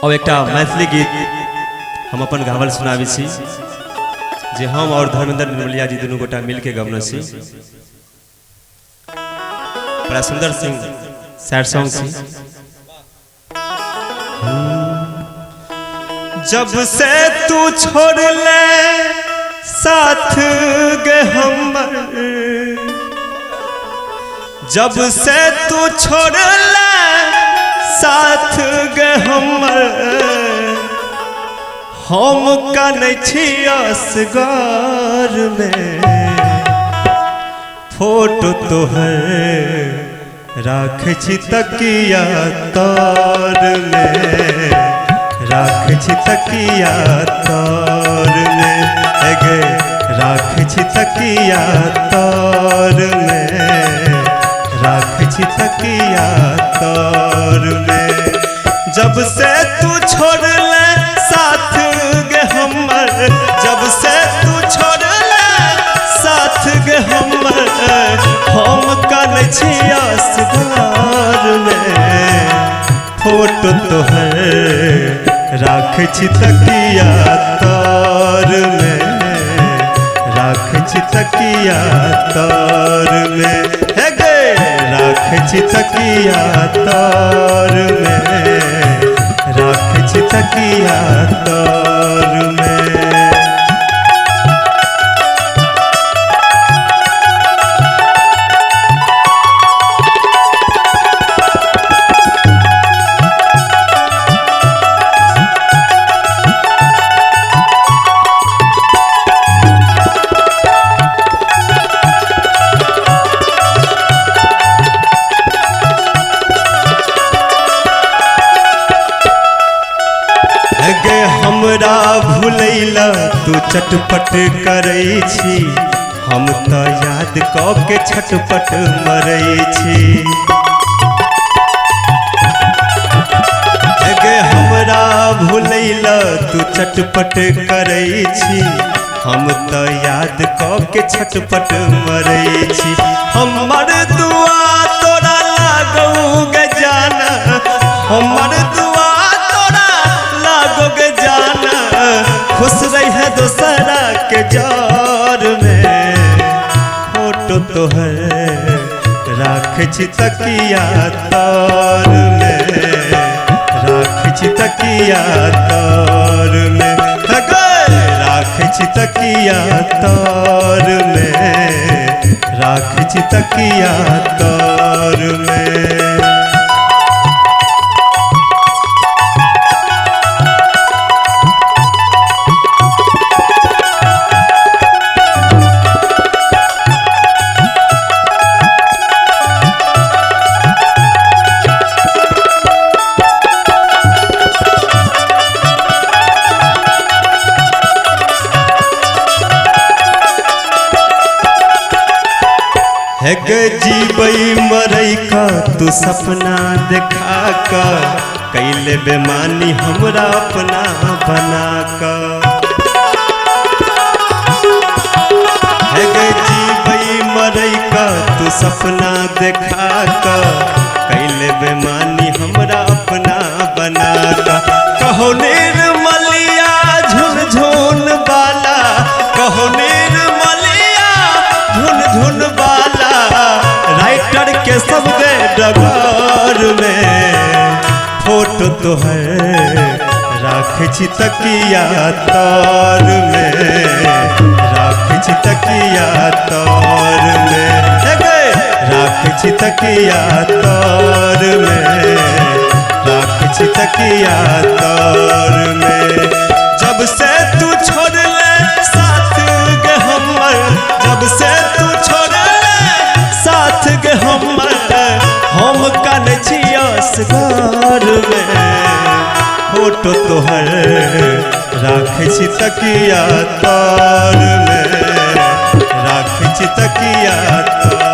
और एक मैथिली गीत हम अपन गावल सुनाबी छी जे हम और धर्मेंद्र निर्मलिया जी दोनों गोटा मिल के गवने छी। बड़ा सुंदर सिंह सैड सॉन्ग छी। जब से तू छोड़ ले साथ गे हमर, जब से तू छोड़ ले साथ गे हमर, हम कनै छी असगर में फोटो तोहर राखै छी तकिया तर में, राखै छी तकिया तर में, गे राखै छी तकिया तर में, राखै छी तकिया तर में। जब से तू छोड़ ले साथ गे हमर, जब से तू छोड़ ले साथ गे हमर, हम कनै छी असगर में फोटो तोहर राखै छी तकिया तर में, राखै छी तकिया तर में, हे गे राखै छी तकिया तर में, राखै छी तकिया तर में। गे हमरा भूलैला तू चटपट करै छी, हम तो याद कऽ के छटपट मरै छी। गे हमरा भूलैला तू चटपट करै छी, हम तो याद कऽ के छटपट मरै छी। हमर दुआ तोरा लागौ गे जाना, हमर दुआ गे जाना, खुश रहे दोसरा के जार में फोटो तोहर राखै छी तकिया तर में, राखै छी तकिया तर में, राखै छी तकिया तर में, राखै छी तकिया तर में। है गे जीबै मरै का तू सपना देखा का, कैले बेमानी हमरा अपना बना का। है गे जीबै मरै का तू सपना देखा का, कैले बेमानी हमरा अपना बना का। कहो निर्मलिया झुन झुन बाला, कहो निर्मलिया झुन झुन बाला, राइटर के सब गे डगर में फोटो तोहर राखै छी तकिया तर में, राखै छी तकिया तर में, हे गे राखै छी तकिया तर में, राखै छी तकिया तर में। जब से तू छोड़ ले साथ गे हमर, जब से तू छोड़ ले साथ गे हमर, हम कनै छी असगर में फोटो तोहर राखै छी तकिया तर में, राखै छी तकिया तर।